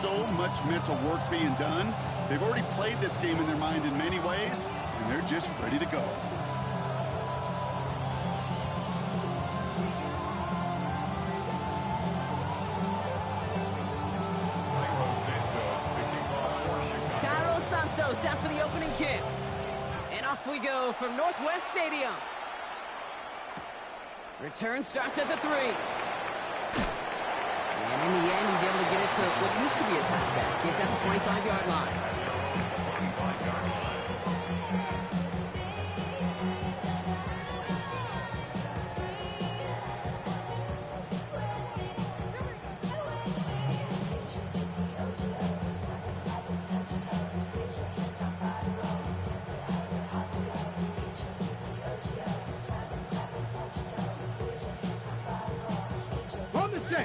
so much mental work being done. They've already played this game in their mind in many ways, and they're just ready to go. Santos out for the opening kick. And off we go from Northwest Stadium. Return starts at the 3. And in the end, he's able to get it to what used to be a touchback. It's at the 25-yard line.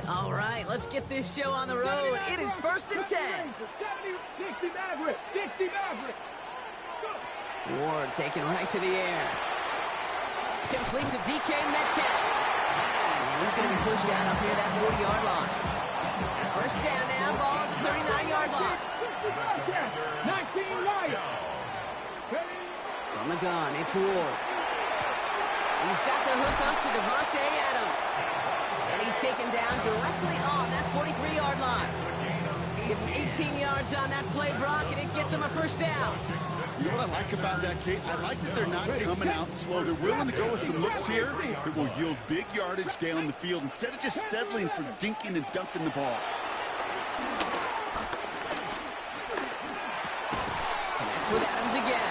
All right, let's get this show on the road. It is 1st and 10. Ward taken right to the air. Complete to DK Metcalf. And he's going to be pushed down up near that 40-yard line. First down now, ball at the 39-yard line. 19 right. From the gun, it's Ward. He's got the hook up to Devontae Adams. And he's taken down directly on that 43-yard line. Give him 18 yards on that play, Brock, and it gets him a first down. You know what I like about that, Kate? I like that they're not coming out slow. They're willing to go with some looks here that will yield big yardage down the field instead of just settling for dinking and dunking the ball. Connects with Adams again.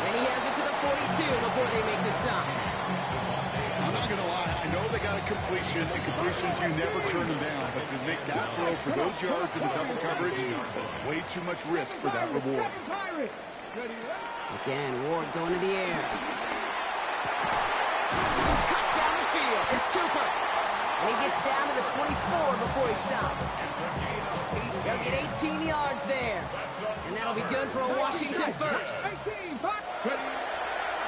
And he has it to the 42 before they make the stop. I'm not going to lie. I know they got a completion, and completions, you never turn them down. But to make that throw for those yards in the double coverage, there's way too much risk for that reward. Again, Ward going to the air. Cut down the field. It's Cooper. And he gets down to the 24 before he stops. He'll get 18 yards there. And that'll be good for a Washington first.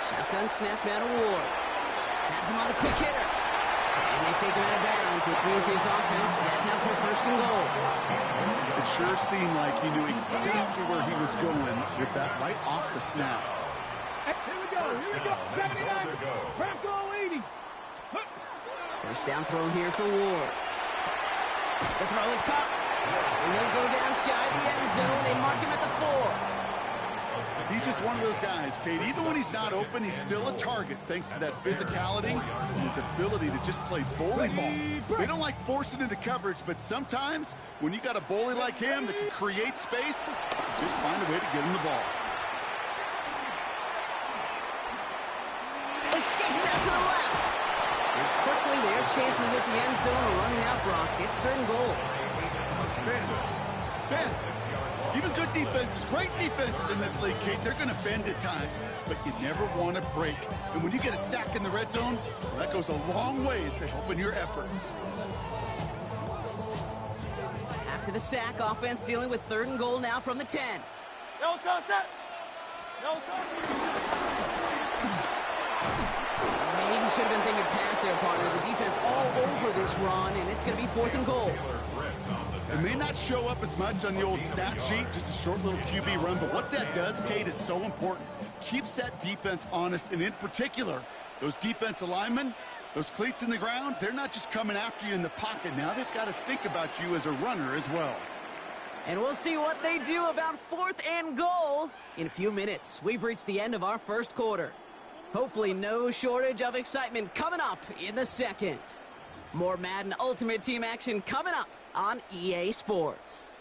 Shotgun snap now to Ward. Has him on the quick hitter. And they take him out of bounds, which means his offense setting up for 1st and goal. It sure seemed like he knew exactly where he was going with that right off the snap. Here we go. 79. Bronco 80. First down throw here for Ward. The throw is caught. And he'll go down shy of the end zone. They mark him at the 4. He's just one of those guys, Kate. Even when he's not open, he's still a target thanks to that physicality and his ability to just play bully ball. They don't like forcing into coverage, but sometimes when you got a bully like him that can create space, just find a way to get him the ball. Escapes out to the left. And quickly their chances at the end zone are running out, Brock. It's 3rd and goal. Ben. Even good defenses, great defenses in this league, Kate, they're going to bend at times, but you never want to break. And when you get a sack in the red zone, well, that goes a long ways to helping your efforts. After the sack, offense dealing with 3rd and goal now from the 10. No touch it. No touch. Maybe should have been thinking pass there, partner. The defense all over this run, and it's going to be 4th and goal. It may not show up as much on the old stat sheet, just a short little QB run, but what that does, Kate, is so important. Keeps that defense honest, and in particular, those defensive linemen, those cleats in the ground, they're not just coming after you in the pocket. Now they've got to think about you as a runner as well. And we'll see what they do about 4th and goal in a few minutes. We've reached the end of our first quarter. Hopefully no shortage of excitement coming up in the second. More Madden Ultimate Team action coming up on EA Sports.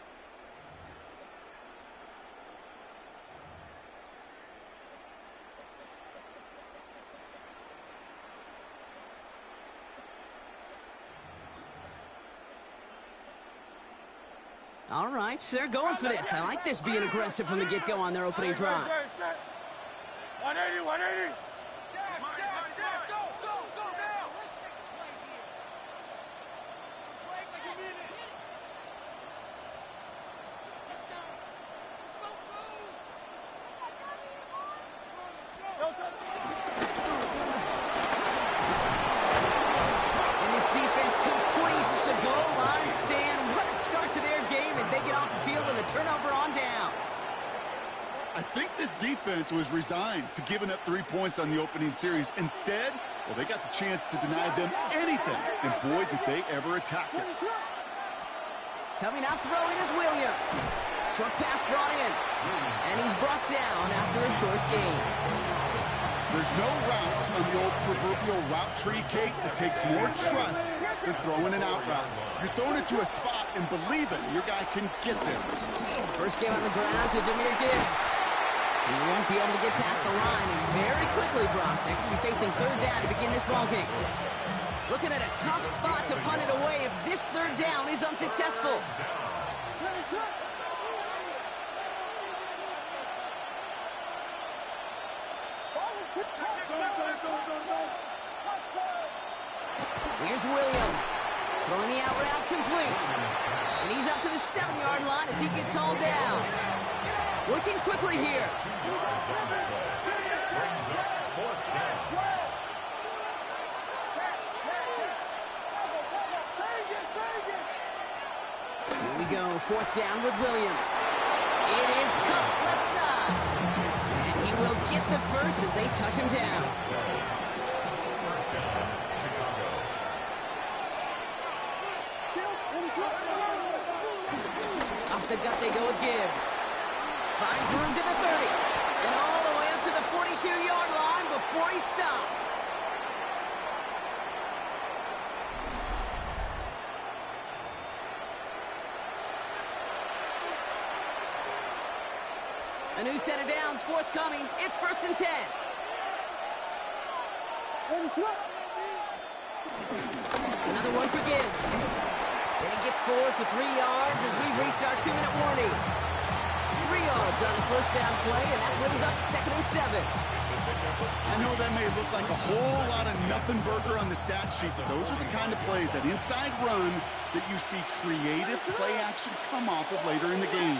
All right, they're going for this. I like this being aggressive from the get-go on their opening drive. 180, 180. And this defense completes the goal line stand. What a start to their game as they get off the turnover on downs. I think this defense was resigned to giving up 3 points on the opening series. Instead, well, they got the chance to deny them anything, and boy, did they ever attack it. Coming out throwing is Williams. Short pass brought in, and he's brought down after a short gain. There's no routes on the old proverbial route tree, Kate, that takes more trust than throwing an out route. You're throwing it to a spot and believing your guy can get there. First game on the ground to Jahmyr Gibbs. He won't be able to get past the line, and very quickly, Brock, they could be facing third down to begin this ballgame. Looking at a tough spot to punt it away if this third down is unsuccessful. Here's Williams, throwing the out route complete. And he's up to the 7-yard line as he gets hauled down. Working quickly here. Here we go, fourth down with Williams. It is cut left side. And he will get the first as they touch him down. Off the gut they go with Gibbs. Finds room to the 30. And all the way up to the 42-yard line before he stopped. A new set of downs forthcoming. It's 1st and 10. Another one for Gibbs. Then he gets forward for 3 yards as we reach our 2-minute warning. 3 yards on the first down play, and that brings up 2nd and 7. I know that may look like a whole lot of nothing burger on the stat sheet, but those are the kind of plays, that inside run, that you see creative play action come off of later in the game.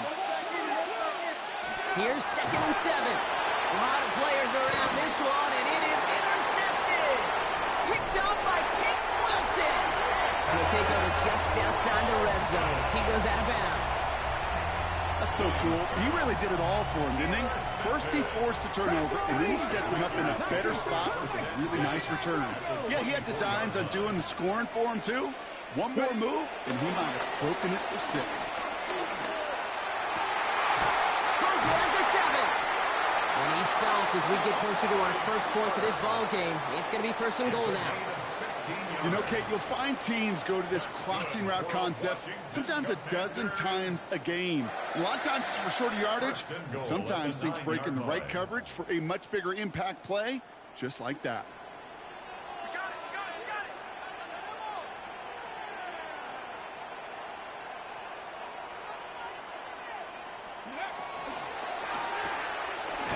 Here's 2nd and 7. A lot of players around this one, and it is intercepted. Picked up by Peyton Wilson. He'll take over just outside the red zone as he goes out of bounds. That's so cool. He really did it all for him, didn't he? First he forced the turnover, and then he set them up in a better spot with a really nice return. Yeah, he had designs on doing the scoring for him, too. One more move, and he might have broken it for 6. And he's stopped as we get closer to our first point to this ball game. It's going to be 1st and goal now. You know, Kate, you'll find teams go to this crossing route concept sometimes a dozen times a game. A lot of times it's for shorter yardage, but sometimes things break in the right coverage for a much bigger impact play, just like that.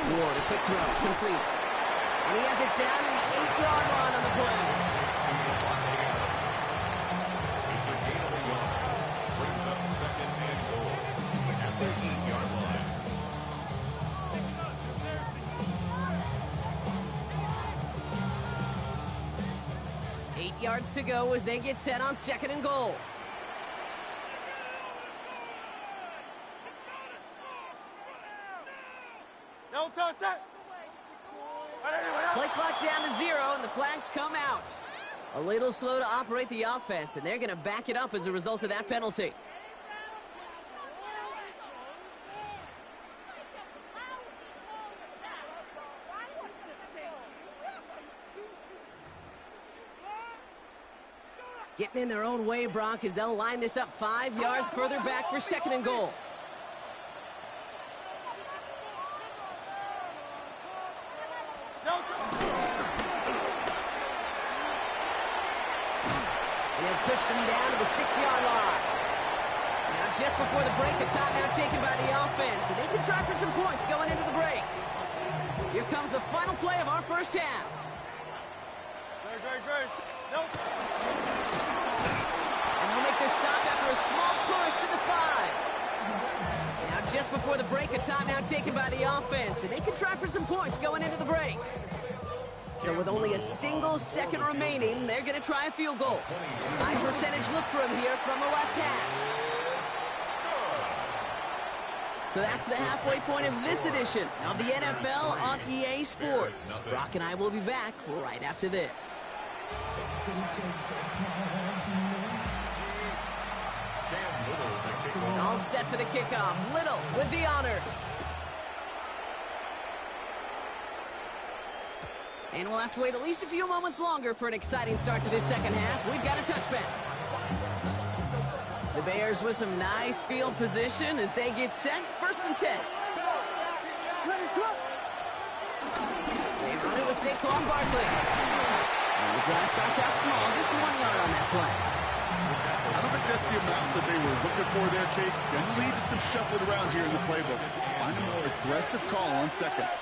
Ward, a quick throw, complete. And he has it down to the 8-yard line on the play. It's a gain of a yard. Brings up 2nd and goal at the 8-yard line. 8 yards to go as they get set on 2nd and goal. Play clock down to 0, and the flags come out. A little slow to operate the offense, and they're going to back it up as a result of that penalty. Getting in their own way, Brock, as they'll line this up 5 yards further back for 2nd and goal. Push them down to the 6-yard line. Now just before the break, a timeout taken by the offense, and they can try for some points going into the break. Here comes the final play of our first half. Great. Nope. And they'll make their stop after a small push to the 5. Now just before the break, a timeout taken by the offense, and they can try for some points going into the break. So with only a single second remaining, they're going to try a field goal. High percentage look for him here from the left hash. So that's the halfway point of this edition of the NFL on EA Sports. Brock and I will be back right after this. All set for the kickoff. Little with the honors. And we'll have to wait at least a few moments longer for an exciting start to this second half. We've got a touchback. The Bears with some nice field position as they get set. 1st and 10. They run it with Saquon Barkley. And the drive starts out small, just 1 yard on that play. I don't think that's the amount that they were looking for there, Kate. Going to lead to some shuffling around here in the playbook. Find a more aggressive call on second.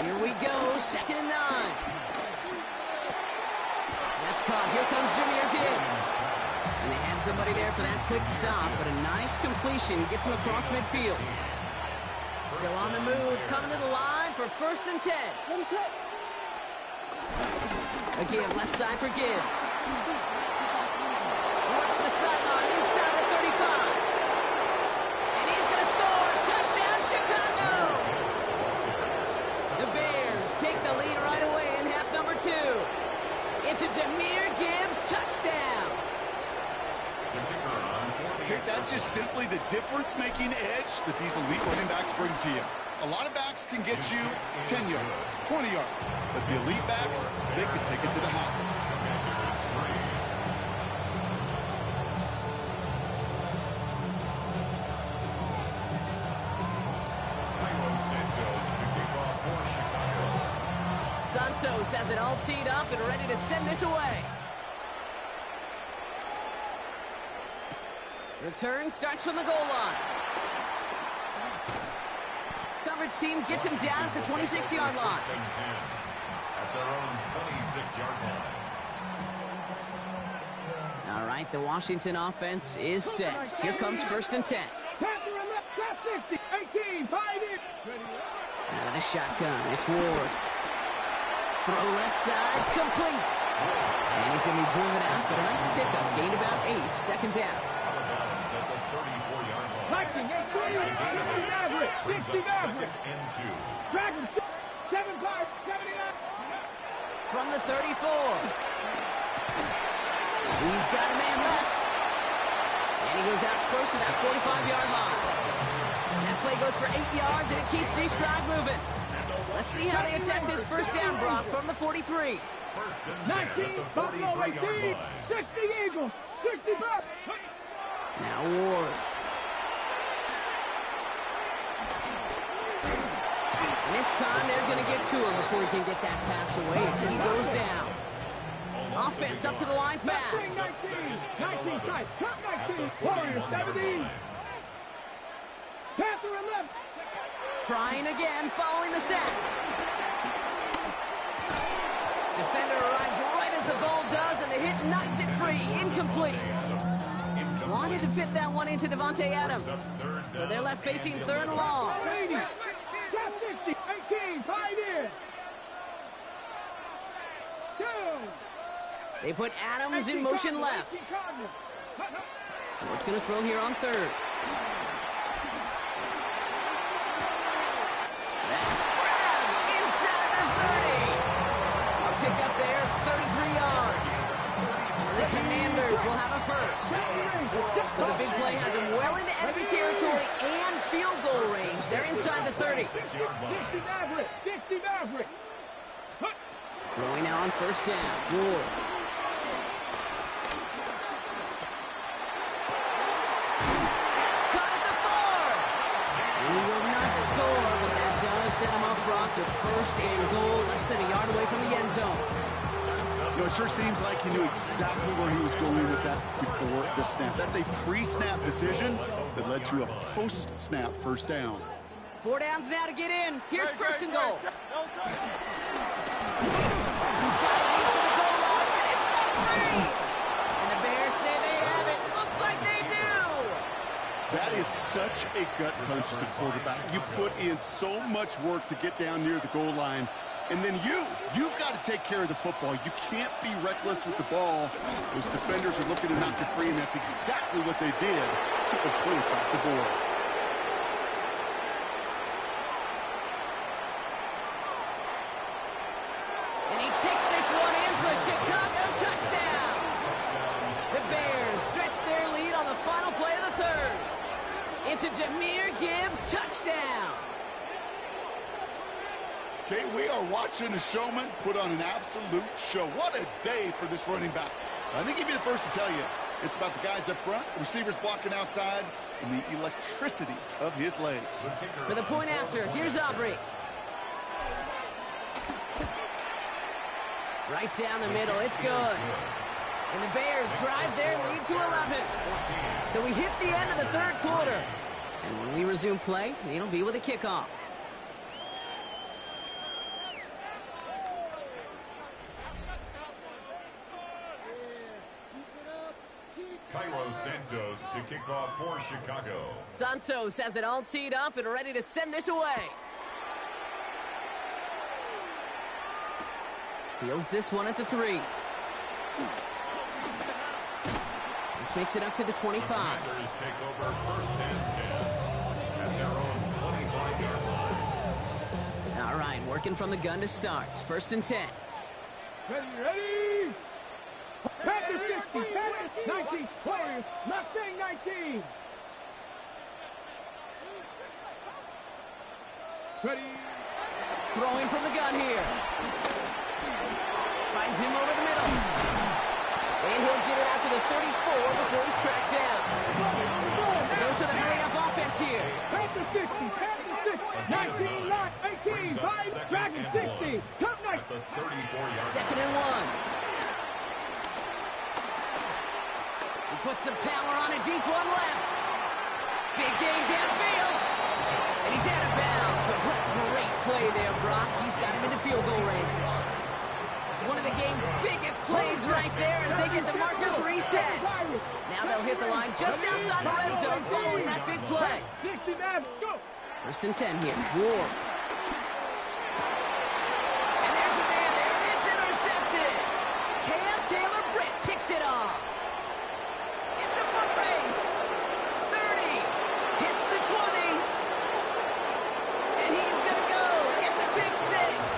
Here we go, 2nd and 9. That's caught. Here comes Jahmyr Gibbs. And they had somebody there for that quick stop, but a nice completion gets him across midfield. Still on the move, coming to the line for 1st and 10. Again, left side for Gibbs. Works the sideline inside the 35. And he's going to score. Touchdown, Chicago! The Bears take the lead right away in half number 2. It's a Jahmyr Gibbs touchdown. Kate, that's just simply the difference-making edge that these elite running backs bring to you. A lot of backs can get you 10 yards, 20 yards, but the elite backs, they can take it to the house. Santos has it all teed up and ready to send this away. Return starts from the goal line. Coverage team gets him down at the 26-yard line. At their own 26-yard line. All right, the Washington offense is set. Here comes 1st and 10. Out of the shotgun, it's Ward. Throw left side, complete. And he's going to be driven out, but a nice pickup. Gained about 8, 2nd down. From the 34. He's got a man left. And he goes out close to that 45-yard line. That play goes for 8 yards, and it keeps these drive moving. Let's see how they attack this 1st down, Brock, from the 43. 19, Buffalo 18, 60 Eagles, 65. Now Ward. And this time they're going to get to him before he can get that pass away as he goes down. Offense up to the line fast. 19, tight, cut 19, Warriors 17. Panther and left. Trying again, following the sack. Defender arrives right as the ball does, and the hit knocks it free. Incomplete. Wanted to fit that one into Devontae Adams. So they're left facing 3rd and long. 80, got 50, 18, tied in. 2. They put Adams in motion left. Ward's going to throw here on 3rd. That's grabbed inside the 30. A pickup there, 33 yards. And the Commanders will have a 1st. So the big play has them well into enemy territory and field goal range. They're inside the 30. 60 Maverick. Throwing now on 1st down. Ward. It's caught at the 4. And he will not score, but that does set him up, Brock, with 1st and goal, less than a yard away from the end zone. You know, it sure seems like he knew exactly where he was going with that before the snap. That's a pre-snap decision that led to a post-snap 1st down. 4 downs now to get in. Here's 1st and goal. Diving for the goal line, and it's not free. And the Bears say they have it. Looks like they do. That That is such a gut punch as a quarterback. You put in so much work to get down near the goal line. And then you've got to take care of the football. You can't be reckless with the ball. Those defenders are looking to knock you free, and that's exactly what they did, keeping points off the board. And he takes this one in for a Chicago touchdown. The Bears stretch their lead on the final play of the third. It's a Jahmyr Gibbs touchdown. Okay, we are watching a showman put on an absolute show. What a day for this running back. I think he'd be the first to tell you it's about the guys up front, receivers blocking outside, and the electricity of his legs. For the point after, here's Aubrey. Right down the middle, it's good. And the Bears drive their lead to 11. So we hit the end of the third quarter. And when we resume play, it'll be with a kickoff. Cairo Santos to kick off for Chicago. Santos has it all teed up and ready to send this away. Fields this one at the 3. This makes it up to the 25. The Commanders take over first and 10 at their own 25-yard line. All right, working from the gun to start. First and 10. Ready? Panthers 60, Panthers 19, 20, Mustang 19. Ready? Throwing from the gun here. Finds him over the middle. And he'll get it out to the 34 before he's tracked down. Goes to the hurry-up offense here. Panthers 60, Panthers 60, 19, lock, 18, 5, Dragon 60. Come next. The 34-yard Second and 1. He puts some power on a deep one left. Big gain downfield. And he's out of bounds, but what a great play there, Brock. He's got him in the field goal range. One of the game's biggest plays right there as they get the markers reset. Now they'll hit the line just outside the red zone following that big play. 69, go. First and 10 here. Ward. And there's a man there. It's intercepted. Cam Taylor-Britt picks it off. It's a foot race. 30. Hits the 20. And he's going to go. It's a big 6.